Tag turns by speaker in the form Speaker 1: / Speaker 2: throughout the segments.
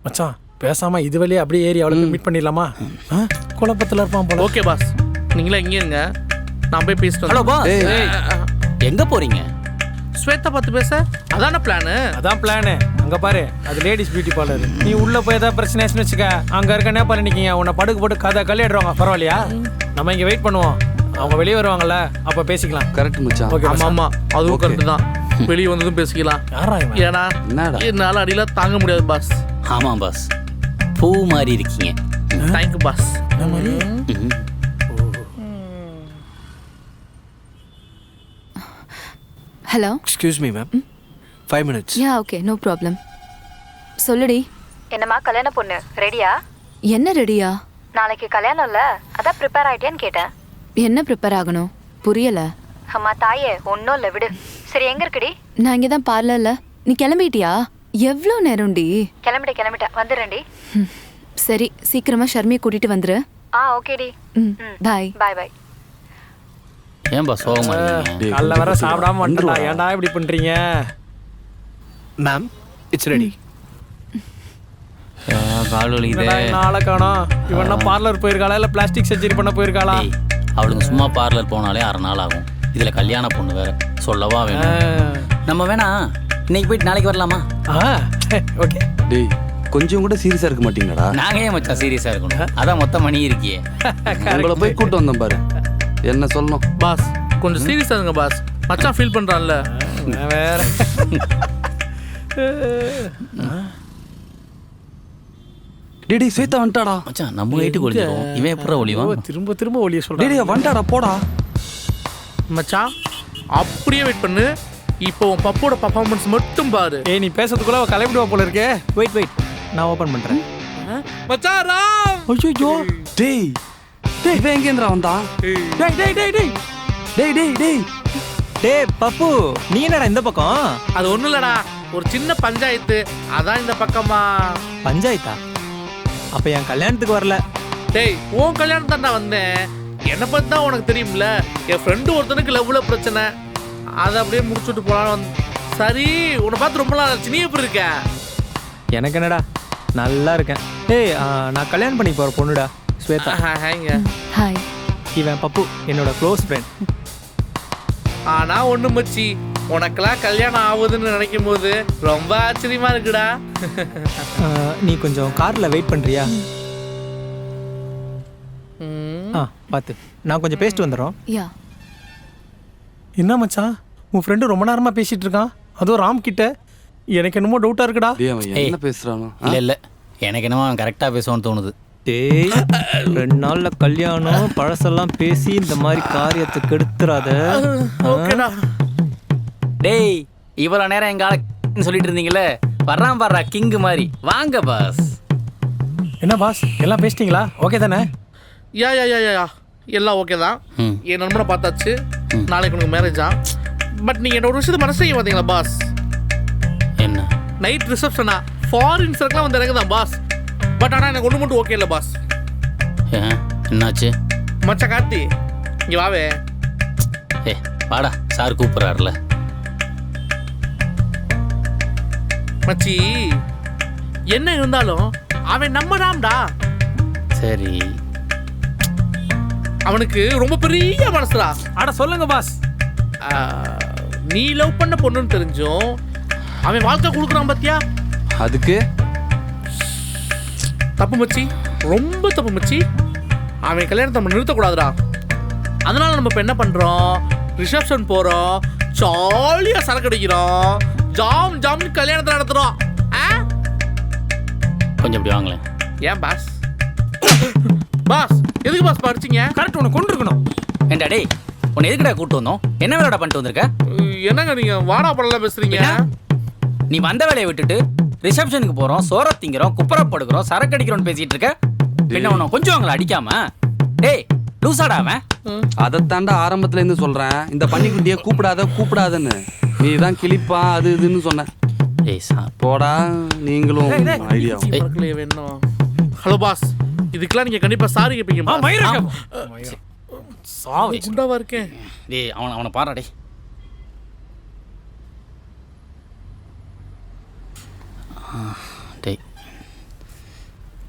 Speaker 1: மச்சான் பேசாம இது வழியே அப்படியே ஏறி அவளுக்கு மீட் பண்ணிடலாமா? குழப்பத்தில் இருப்பான் போல.
Speaker 2: ஓகே பாஸ், நீங்களே இங்கே இருங்க, நான் போய் பேசிட்டு
Speaker 3: ஹலோ பாஸ், எங்க போறீங்க?
Speaker 2: ஸ்வேதா பார்த்து பேச அதான பிளானு?
Speaker 1: அதான் பிளானு. அங்க பாரு, அது லேடிஸ் பியூட்டி பார்லர். நீ உள்ள போய் ஏதாவது பிரச்சனை ஆச்சுன்னு வச்சுக்க, அங்க இருக்க நேபாளி நிக்கீங்க உன்னை படுக்கு போட்டு கதை கல்லிடுவாங்க. பரவாயில்லையா? நம்ம இங்க வெயிட் பண்ணுவோம், அவங்க வெளியே வருவாங்கல்ல, அப்ப பேசிக்கலாம்.
Speaker 4: கரெக்ட் மச்சான்.
Speaker 1: ஓகே.
Speaker 2: ஆமா ஆமா, அதுவும் கரெக்ட் தான். வெளியே வந்ததும் பேசிக்கலாம்.
Speaker 1: யாரா இவன்?
Speaker 2: ஏன்னா
Speaker 4: என்னடா
Speaker 2: என்னால அடியில தாங்க முடியாது பாஸ்.
Speaker 3: ஆமா பாஸ், பூ மாதிரி இருக்கீங்க.
Speaker 2: Thank you boss.
Speaker 1: என்ன மாதிரி?
Speaker 5: Hello,
Speaker 6: excuse me ma'am, 5 minutes.
Speaker 5: Ya okay, no problem. சொல்லுடி.
Speaker 7: என்னம்மா கல்யாண பொண்ணு ரெடியா?
Speaker 5: என்ன ரெடியா?
Speaker 7: நாளைக்கு கல்யாணம் இல்ல, அதான் ப்ரிப்பேர் ஆயிட்டியான்னு கேட்டேன்.
Speaker 5: என்ன ப்ரிப்பேர் ஆகணும்? புரியல.
Speaker 7: அம்மா தாயே, ஒன்றும் இல்லை விடு. சரி எங்க இருக்குடி?
Speaker 5: நான் இங்கே தான் பார்லர்ல. நீ கிளம்பிட்டியா? எவ்வளோ நேரம்டி?
Speaker 7: கிளம்பிட்டேன், வந்துடுறேன்டி.
Speaker 5: சரி, சீக்கிரமா ஷர்மியை கூட்டிட்டு வந்துரு.
Speaker 7: ஓகேடி.
Speaker 5: பாய்.
Speaker 7: பாய் பாய்.
Speaker 3: ஏன் பாஸ் சோகமா இருக்கீங்க?
Speaker 1: காலைல வர சாப்பிடாம வந்துடா. ஏன்டா இப்படி பண்றீங்க?
Speaker 6: Ma'am, it's ready.
Speaker 3: கால் வலிக்குதே.
Speaker 1: நாளை காணோம். இவன்னா பார்லர் போயிருக்காளா இல்ல பிளாஸ்டிக் சர்ஜரி பண்ண போயிருக்காளா?
Speaker 3: அவளுங்க சும்மா பார்லர் போனாலே 1/2 நாள் ஆகும். இதுல கல்யாண பொண்ணு வேற, சொல்லவா வேணும். நம்ம வேணா இன்னைக்கு போயிட்டு நாளைக்கு வரலாமா?
Speaker 1: ஓகே.
Speaker 4: டேய், கொஞ்சம் கூட சீரியஸா இருக்க மாட்டீங்கடா?
Speaker 3: நாங்க ஏன் மச்சான் சீரியஸா இருக்கணும்? அதான் மொத்த மணி இருக்கியே.
Speaker 4: உங்களை போய் கூட்டு வந்தேன் பாரு, என்ன சொல்லணும்?
Speaker 2: பாஸ் கொஞ்சம் சீரியஸா இருங்க பாஸ், மச்சான் ஃபீல் பண்றான்ல.
Speaker 1: வேற
Speaker 4: டேடி ஸ்வேதா வந்துட்டாடா.
Speaker 3: மச்சான் நம்ம ஹைட்டுக்கு ஒளிஞ்சிரும், இவன் எப்பறம் ஒளிவான்?
Speaker 1: திரும்ப திரும்ப ஒளிய சொல்றேன்.
Speaker 4: டேடி வந்துட்டாடா, போடா.
Speaker 2: மச்சான் அப்படியே வெயிட் பண்ணு, இப்போ உன் பப்போட பர்ஃபார்மன்ஸ் மட்டும் பாரு.
Speaker 1: ஏய், நீ பேசுறதுக்குள்ள அவ கிளம்பிடுவா போல இருக்கே. வெயிட், நான் ஓபன் பண்றேன்.
Speaker 2: மச்சான் ராம்.
Speaker 1: ஐயோ,
Speaker 4: டேய் டேய், இவன் எங்கேந்திரா வந்தான்?
Speaker 1: டேய் டேய் டேய் டேய்
Speaker 4: டேய் டேய் டேய்
Speaker 8: டேய் பப்பு, நீ என்னடா இந்த பக்கம்?
Speaker 2: அது ஒண்ணும் இல்லடா, ஒரு சின்ன பஞ்சாயத்து, அதான் இந்த பக்கமா.
Speaker 8: பஞ்சாயத்தா? அப்ப என் கல்யாணத்துக்கு வரல.
Speaker 2: டேய் உன் கல்யாணம் தான்டா வந்தேன். என்னை பத்தி தான் உனக்கு தெரியும்ல, என் ஃப்ரெண்டு ஒருத்தனுக்கு லவ்ல பிரச்சனை, அதை அப்படியே முடிச்சுட்டு போலான்னு. சரி, உன்னை பார்த்து ரொம்ப நாள் ஆச்சு, நீ எப்படி இருக்க?
Speaker 8: எனக்கு என்னடா, நல்லா இருக்கேன். ஏய், நான் கல்யாணம் பண்ணி போற பொண்ணுடா, ஸ்வேதா.
Speaker 2: ஹாய்ங்க.
Speaker 5: ஹாய்.
Speaker 8: இவன் பப்பு, என்னோட க்ளோஸ் ஃப்ரெண்ட்.
Speaker 2: ஆனா ஒண்ணு மச்சி, உனக்கெல்லாம் கல்யாணம் ஆகுதுன்னு நினைக்கும் போது ரொம்ப ஆச்சரியமா இருக்குடா.
Speaker 8: நீ கொஞ்சம் கார்ல வெயிட் பண்றியா? பார்த்து, நான் கொஞ்சம் பேசிட்டு வந்துடுறோம்.
Speaker 5: யா.
Speaker 1: என்ன மச்சான், உன் ஃப்ரெண்டு ரொம்ப நேரமா பேசிட்டு இருக்கான், அதுவும் ராம் கிட்ட. எனக்கு என்னமோ டவுட்டா இருக்குடா.
Speaker 4: டேய், அவன் என்ன பேசுறானோ?
Speaker 3: இல்ல எனக்கு என்னமோ அவன் கரெக்டா பேசுவான்னு தோணுது.
Speaker 8: டேய், 2 நாள்ல கல்யாணம், பழசெல்லாம் பேசி இந்த மாதிரி காரியத்தை கெடுத்துறாத.
Speaker 2: ஓகேடா.
Speaker 3: டேய், இவ்வளவு நேரம் எங்க ஆளு சொல்லிட்டு இருந்தீங்களே, வர்றான் பாடுறா கிங்கு மாதிரி. வாங்க பாஸ்.
Speaker 1: என்ன பாஸ், எல்லாம் பேசிட்டீங்களா? ஓகே தானே?
Speaker 2: யா யா யா யா எல்லாம் ஓகே தான். என் நண்பனை பார்த்தாச்சு, நாளைக்கு உனக்கு மேரேஜா. பட் நீங்க என்ன ஒரு விஷயத்தை மனசையும் பார்த்தீங்களா பாஸ்?
Speaker 3: என்ன?
Speaker 2: நைட் ரிசப்ஷனா ஃபாரின் சர்க்கிளாக வந்து இறங்குதான் பாஸ். பட் ஆனால் எனக்கு ஒன்று மட்டும் ஓகே இல்லை பாஸ்.
Speaker 3: என்னாச்சு?
Speaker 2: மச்ச கார்த்தி, இங்கே வாவே.
Speaker 3: ஏ வாடா, சார் கூப்பிட்றாருல.
Speaker 2: மச்சி, என்ன இருந்தாலும் அவன் நம்ம ராம்டா.
Speaker 3: சரி,
Speaker 2: அவனுக்கு ரொம்ப பெரிய மனசுடா.
Speaker 1: அட சொல்லுங்க பாஸ்.
Speaker 2: நீ லவ் பண்ண பொண்ணுன்னு தெரிஞ்சும் அவன் வாழ்க்கை கொடுக்குறான் பாத்தியா?
Speaker 4: அதுக்கு
Speaker 2: தப்பு மச்சி, ரொம்ப தப்பு மச்சி. அவன் கல்யாணத்தை நம்ம நிறுத்தக்கூடாதுடா. அதனால நம்ம இப்போ என்ன பண்ணுறோம், ரிசப்ஷன் போகிறோம், ஜாலியாக சரக்கு அடிக்கிறோம், ஜாம் ஜாம்னு கல்யாணத்தை நடத்துகிறோம்.
Speaker 3: கொஞ்சம் இப்படி வாங்களேன்.
Speaker 2: ஏன் பாஸ்? பாஸ் எதுக்கு பாஸ் படிச்சிங்க?
Speaker 1: கரெக்ட், உனக்கு கொண்டு இருக்கணும்.
Speaker 3: ஏண்டா டேய், உன்னை எதுக்குடா கூப்பிட்டு வந்தோம்? என்ன வேலைடா பண்ணிட்டு வந்திருக்க?
Speaker 2: என்னங்க நீங்கள் வாடா படலாம் பேசுகிறீங்க?
Speaker 3: நீ வந்த வேலையை விட்டுட்டு ரிசப்ஷனுக்கு போறோம், சோற திங்கிறோம், குப்புறப்படுக்கிறோம், சரக்கு அடிக்கிறோம் பேசிட்டு இருக்க. பின்ன உன்னை கொஞ்சம் அவங்கள அடிக்காம. டேய் லூசாடா அவன்.
Speaker 4: அதைத்தாண்டா ஆரம்பத்துல இருந்து சொல்றேன், இந்த பன்னிக்குட்டியை கூப்பிடாதன்னு. நீ தான் கிளிப்பா அது இதுன்னு சொன்ன.
Speaker 3: டேய் சார்
Speaker 4: போடா, நீங்களும் ஐடியா.
Speaker 2: வேணும். ஹலோ பாஸ், இதுக்கெல்லாம் நீங்கள் கண்டிப்பாக சாரி கேட்பீங்க. குண்டாவா இருக்கேன்.
Speaker 3: டேய் அவனை பாருடா டேய். டேய்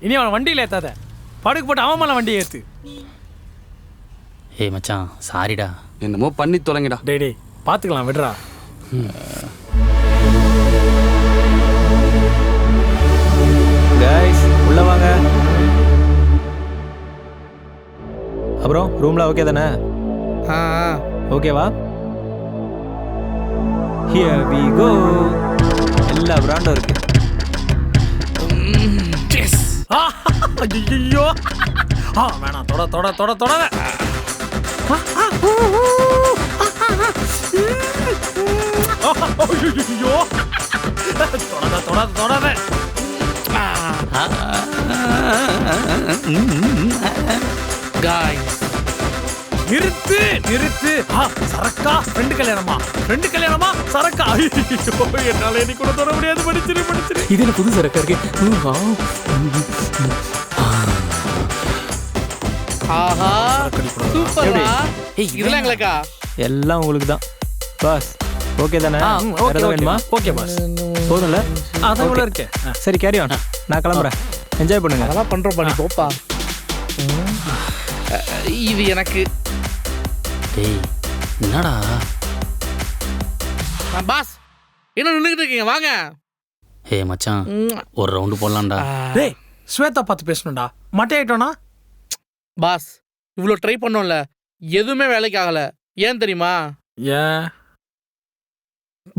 Speaker 1: இனி அவன் வண்டியில் ஏத்தாத. படுக்கு போட்டு அவன் மேலே வண்டியை ஏற்று.
Speaker 3: ஏய் மச்சான் சாரிடா.
Speaker 4: என்னமோ பண்ணி தொலைங்கடா.
Speaker 1: டேய் பார்த்துக்கலாம் விடுறா.
Speaker 8: கைஸ் உள்ள வாங்க. அப்புறம் ரூம்ல ஓகே தானே? ஓகேவா? Here we go. எல்லா பிராண்டும் இருக்கு.
Speaker 1: ஐயோ வேணாம். தொட தொட தொட தொடாத. ஐயோ தொடாத தொடாத தொடாத.
Speaker 2: காய்ஸ்
Speaker 1: நிறுத்து நிறுத்து. சரக்கா ஃப்ரெண்டு கல்யாணமா சரக்கா. ஐயோ என்னால இன்னைக்கு கூட தொட முடியாது. படிச்சிரு.
Speaker 3: இது என்ன புது சரக்கா இருக்கு?
Speaker 2: ஆஹா சூப்பர்டா. இதெல்லாம் எங்களுக்கா?
Speaker 8: எல்லாம் உங்களுக்கு தான் பாஸ். ஓகே தானே? வேற ஏதாவது வேணுமா?
Speaker 1: Okay boss.
Speaker 8: போதும்ல?
Speaker 1: அதான் இவ்வளோ இருக்கே.
Speaker 8: சரி கேரி ஆன். நான் கிளம்புறேன். என்ஜாய் பண்ணுங்க.
Speaker 2: அதெல்லாம் பண்றோம் பண்ணி போப்பா. இது எனக்கு.
Speaker 3: டேய் என்னடா
Speaker 2: பாஸ் என்ன நின்றுட்டு இருக்கீங்க? வாங்க.
Speaker 3: ஏய் மச்சான் ஒரு ரவுண்டு போடலாம்டா.
Speaker 1: டேய் ஸ்வேதா பார்த்து பேசணும்டா. மட்டையாயிட்டோனா?
Speaker 2: பாஸ் இவ்வளோ ட்ரை பண்ணோம்ல, எதுவுமே வேலைக்கு ஆகல. ஏன் தெரியுமா?
Speaker 1: ஏன்?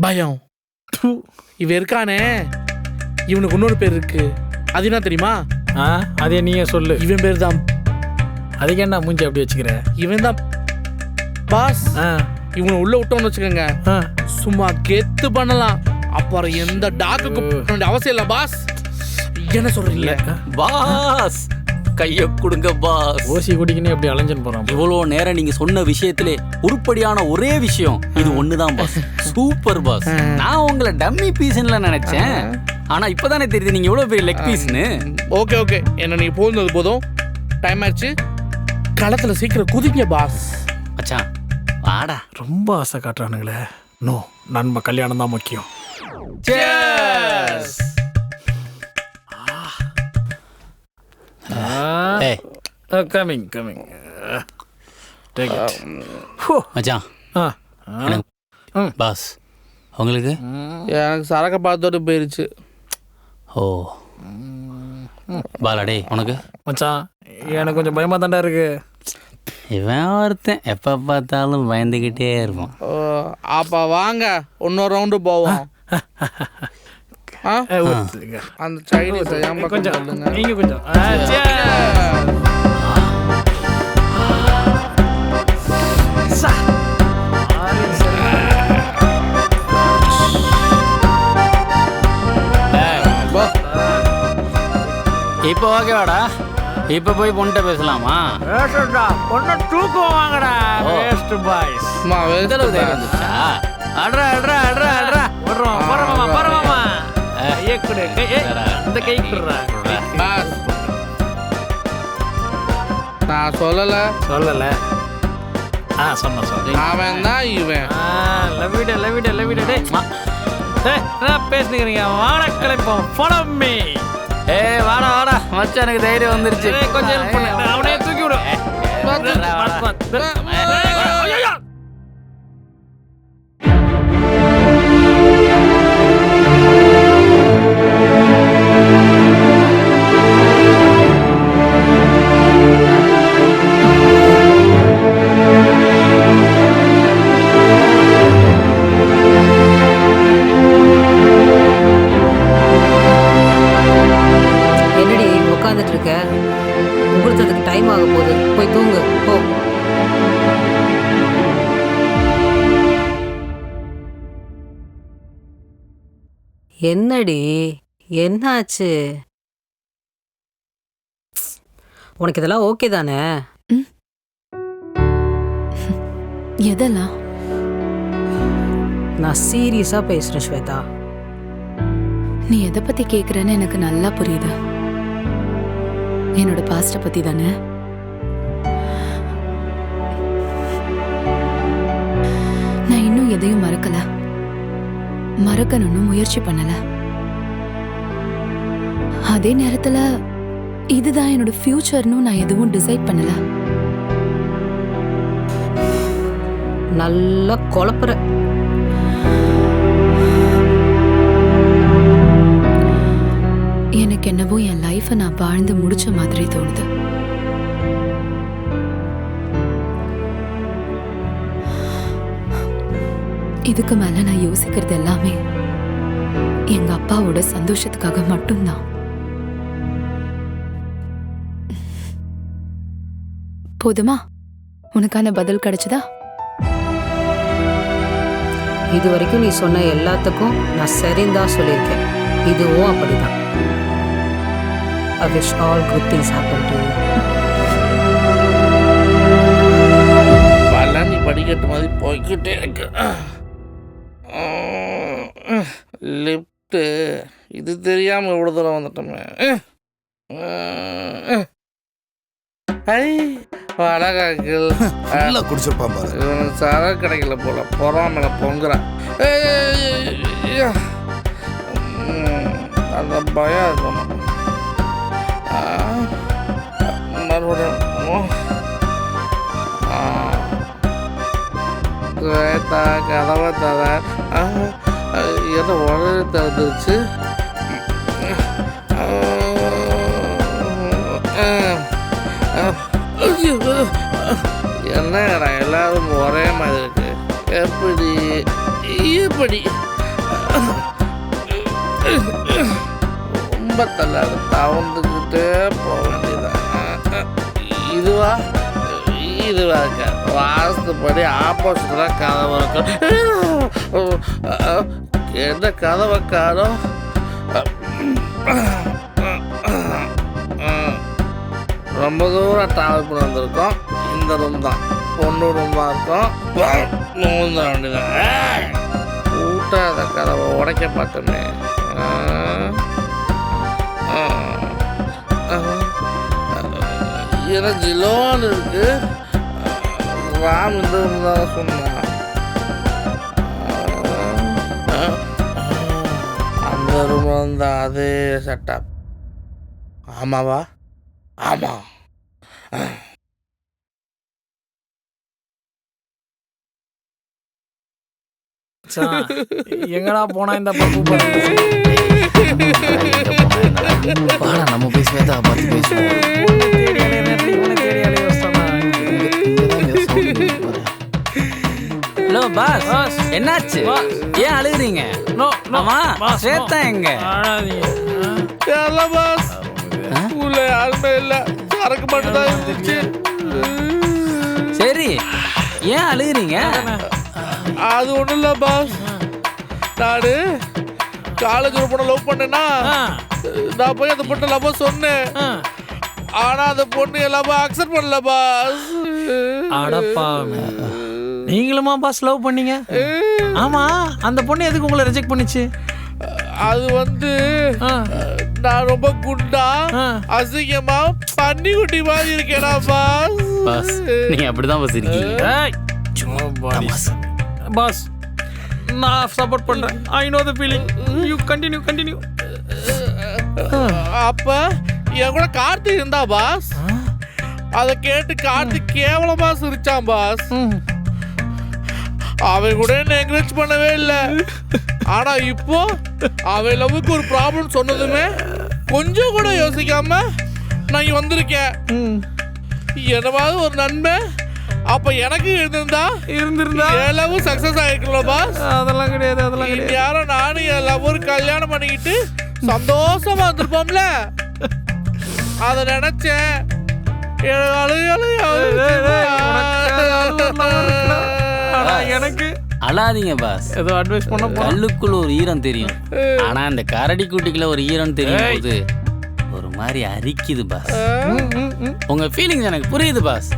Speaker 2: பயம். இவன் இருக்கானே, இவனுக்கு இன்னொரு பேர் இருக்கு. அது என்ன தெரியுமா?
Speaker 1: அதே நீயே சொல்லு.
Speaker 2: இவன் பேர் தான்.
Speaker 1: அதுக்கு என்ன மூஞ்சி அப்படி வச்சுக்கிற?
Speaker 2: இவன் தான் பாஸ். இவனை உள்ள விட்டோம்னு வச்சுக்கோங்க, சும்மா கெத்து பண்ணலாம். அப்புறம் எந்த டாக்குக்கு அவசியம் இல்லை பாஸ். என்ன சொல்றீங்க
Speaker 3: பாஸ்? கைய கொடுங்க பாஸ்.
Speaker 1: ஓசி குடிக்கணும் எப்படி அலைஞ்சன் போறான்.
Speaker 3: இவ்வளோ நேரம் நீங்க சொன்ன விஷயத்திலே உருப்படியான ஒரே விஷயம் இது ஒண்ணுதான் பாஸ். Super pass. நான் உங்களை டம்மி பீஸ்ல நினைச்சேன். ஆனா இப்பதானே தெரியுது நீங்க எவ்வளவு பெரிய லெக் பீஸ்னு.
Speaker 2: ஓகே ஓகே, என்ன நீங்க போனது போதும். டைம் ஆயிடுச்சு. களத்துல சீக்கிரம் குதிங்க பாஸ்.
Speaker 3: மச்சான் வாடா.
Speaker 1: ரொம்ப ஆசை காட்டுறானுங்களே. நோ, நண்ப கல்யாணம் தான் முக்கியம். கமிங்
Speaker 3: மச்சான் பாஸ் உங்களுக்கு
Speaker 2: எனக்கு சரக்க பார்த்தோடு போயிருச்சு.
Speaker 3: ஓ பாலாடே உனக்கு?
Speaker 1: மச்சான் எனக்கு கொஞ்சம் பயமா தாண்டா இருக்கு.
Speaker 3: இவன் ஒருத்தன் எப்ப பார்த்தாலும் பயந்துகிட்டே இருப்பான்.
Speaker 2: அப்ப வாங்க இன்னொரு ரவுண்டு போவோம். அந்த சைனீஸ்
Speaker 1: கொஞ்சம் நீங்க கொஞ்சம்
Speaker 3: இப்போ ஓகேவாடா? இப்போ போய் பொண்ணு பேசலாமா?
Speaker 1: பொண்ணை தூக்குவாங்கடா. Waste boys.
Speaker 3: வந்துச்சா? அட்ரா அட்ரா அட்ரா அட்ரா
Speaker 1: பரவாமா இந்த கை குடுறா.
Speaker 2: நான் சொல்லல
Speaker 1: சொன்ன
Speaker 2: அவன் தான் இவன்.
Speaker 1: பேசுனீங்க. வாட கிளப்போம். follow me.
Speaker 3: ஏய் வாடா வாடா மச்சான், எனக்கு தைரியம் வந்துருச்சு.
Speaker 1: கொஞ்சம் ஹெல்ப் பண்ணு. அவனே தூக்கி விடு.
Speaker 9: முகூர்த்தத்துக்கு டைம் ஆக போகுது, போய் தூங்கு போ. என்னடி என்னாச்சு? உனக்கு இதெல்லாம் ஓகே தானே?
Speaker 5: எதெல்லாம்?
Speaker 9: நான் சீரியஸா பேசுறேன் ஸ்வேதா.
Speaker 5: நீ எதை பத்தி கேக்குறேன்னு எனக்கு நல்லா புரியுது. என்னோட பாஸ்ட பத்தி தானே? நான் இன்னும் எதையும் மறக்கல, மறக்கணும்னு முயற்சி பண்ணல. அதே நேரத்துல இதுதான் என்னோட ஃபியூச்சர்னு நான் எதுவும் டிசைட் பண்ணல.
Speaker 9: நல்லா குழப்புற.
Speaker 5: எனக்கு என்னவோ என் லைஃபை நான் வாழ்ந்து முடிச்ச மாதிரி தோணுது. இதுக்கு மேல நான் யோசிக்கிறது எல்லாமே எங்க அப்பாவோட சந்தோஷத்துக்காக மட்டும்தான். போதுமா? உனக்கான பதில் கிடைச்சதா?
Speaker 9: இது வரைக்கும் நீ சொன்ன எல்லாத்துக்கும் நான் சரிந்தா சொல்லியிருக்கேன். இதுவும் அப்படிதான். I wish all good things happen to you.
Speaker 2: Palani படிக்கட்டு மாதிரி போய்கிட்டே இருக்கு. லிஃப்ட்டு இது தெரியாமல் இவ்வளோ தூரம் வந்துட்டோமே. ஐ வடகாக்கில்
Speaker 10: குடிச்சிருப்பான் பாரு.
Speaker 2: இவனுக்கு சரக்கு கிடைக்கல போல பொறாமல பொங்குறான். அந்த பயம் இருக்கணும். மறுபடியும் ஸ்வேதா கதவை தர ஏதோ உடனே திறந்துருச்சு. என்னடா எல்லாரும் ஒரே மாதிரி இருக்கு. எப்படி எப்படி ரொம்ப தள்ளாது தவந்துக்கிட்டே போக வேண்டியதான். இதுவா இதுவா இருக்க வாஸ்துப்படி ஆப்போசிட்லாம் கதவை இருக்கும். என்ன கதவை காணும். ரொம்ப தூரம் ட்ராவல் பண்ணி வந்திருக்கோம். இந்த ரூம் தான் பொண்ணு ரூமாக இருக்கும். மூந்த வேண்டியதான். கூட்டாத கதவை உடைக்க பார்த்தோமே. ஏன்னா ஜிலோன்னு இருக்கு. ராம் இந்த ரூம் தான் சொன்னான். அந்த ரூம் வந்து அதே செட்டப். ஆமாவா? ஆமா.
Speaker 1: எங்கடா போனா இந்த பப்பு
Speaker 3: நம்ம போய் ஸ்வேதா பார்த்து பேசுவோம். ஹலோ பாஸ், என்னாச்சு? ஏன் அழுகுறீங்க? ஆமா ஸ்வேதா எங்க?
Speaker 2: பாஸ் ஸ்கூல்ல யாருமே இல்லை, சரக்கு மட்டும் தான் இருந்துச்சு.
Speaker 3: சரி, ஏன் அழுகுறீங்க?
Speaker 2: அது ஒன்றும் இல்லை பாஸ். நான் காலேஜ் ஒரு பொண்ணை லவ் பண்ணேன்னா நான் போய் அந்த பொண்ணை லவ் சொன்னேன். ஆனா அந்த பொண்ணு எல்லாமே அக்செப்ட் பண்ணல பாஸ்.
Speaker 1: அடப்பா, நீங்களுமா பாஸ் லவ் பண்ணீங்க? ஆமா, அந்த பொண்ணு எதுக்கு உங்களை ரிஜெக்ட் பண்ணிச்சு?
Speaker 2: அது வந்து நான் ரொம்ப குண்டா அசிங்கமா பன்னி குட்டி மாதிரி இருக்கேனா பாஸ்.
Speaker 3: பாஸ் நீங்க அப்படிதான் பாஸ் இருக்கீங்க.
Speaker 1: பாஸ் நான் சப்போர்ட் பண்றேன். I know the feeling. You continue.
Speaker 2: அப்ப என் கூட கார்த்திக் இருந்தா பாஸ். அதை கேட்டு கார்த்திக் கேவலமா சிரிச்சான் பாஸ். அவன் கூட என்ன என்கரேஜ் பண்ணவே இல்லை. ஆனா இப்போ அவன் லவ்வுக்கு ஒரு ப்ராப்ளம் சொன்னதுமே கொஞ்சம் கூட யோசிக்காம நான் இங்க வந்திருக்கேன். என்னவாது ஒரு நன்மை அப்ப எனக்கு இருந்திருந்தா என் லவ் சக்சஸ் ஆயிருக்கல பாஸ்.
Speaker 1: அதெல்லாம் கிடையாது.
Speaker 2: யாரும் நானும் என் லவ் ஒரு கல்யாணம் பண்ணிக்கிட்டு சந்தோஷமா வந்திருப்போம்ல. அத நினைச்சேன்.
Speaker 1: எனக்கு
Speaker 3: அழாதீங்க பாஸ்.
Speaker 1: ஏதோ அட்வைஸ் பண்ண
Speaker 3: கல்லுக்குள்ள ஒரு ஈரம் தெரியும், ஆனா அந்த கரடி குட்டிக்குள்ள ஒரு ஈரம் தெரியும் போது ஒரு மாதிரி அரிக்குது பாஸ். உங்க ஃபீலிங்ஸ் எனக்கு புரியுது பாஸ்.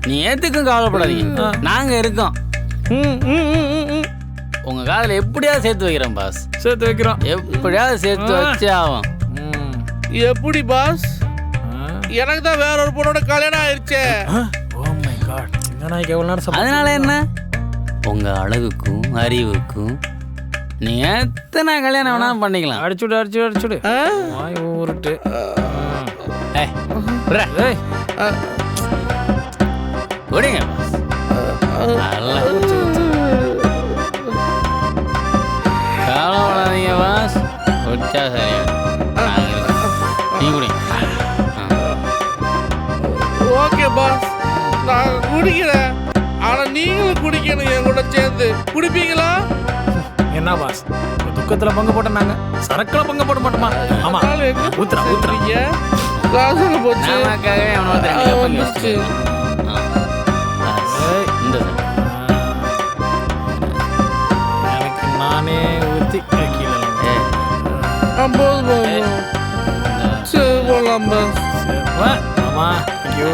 Speaker 3: நீ ஏத்துக்கும் கவலைப்படாதீங்க, நாங்க இருக்கோம். உங்க காதல எப்படியாவது சேர்த்து வைக்கிறோம் பாஸ்.
Speaker 1: சேர்த்து வைக்கிறோம்.
Speaker 3: எப்படியாவது சேர்த்து வச்சே ஆகும்.
Speaker 2: எப்படி பாஸ்? எனக்கு தான் வேற ஒரு பொண்ணோட கல்யாணம் ஆயிருச்சே.
Speaker 1: Oh my God.
Speaker 3: அதனால என்ன? உங்க அழகுக்கும் அறிவுக்கும் நீ எத்தனை கல்யாணம் வேணாலும் பண்ணிக்கலாம்.
Speaker 1: அடிச்சுடு. வாய் ஊருட்டு.
Speaker 3: ஏய், விட்றா.
Speaker 1: ஏய்
Speaker 3: விடுங்க பாஸ். நல்லா. கவலைப்படாதீங்க பாஸ். குடிச்சா சரியா நீ குடிங்க.
Speaker 2: ஓகே பாஸ், நான் குடிக்கிறேன். ஆனா நீங்களும் குடிக்கணும் என் கூட சேர்ந்து. குடிப்பீங்களா?
Speaker 1: என்ன பாஸ் துக்கத்துல பங்கு போட்டோம், சரக்குல பங்கு போட மாட்டோமா? ஆமா ஊத்துறா ஊத்துறா.
Speaker 2: காசுல போச்சு.
Speaker 3: நமக்காக அவனை வந்து 2 கப் வாங்கி வச்சுட்டு. இந்த சார்.
Speaker 1: எனக்கு நானே ஊத்தி கீழே
Speaker 2: போதும் போதும். சரி போலாம் பாஸ்.
Speaker 1: ஆமா ஐயோ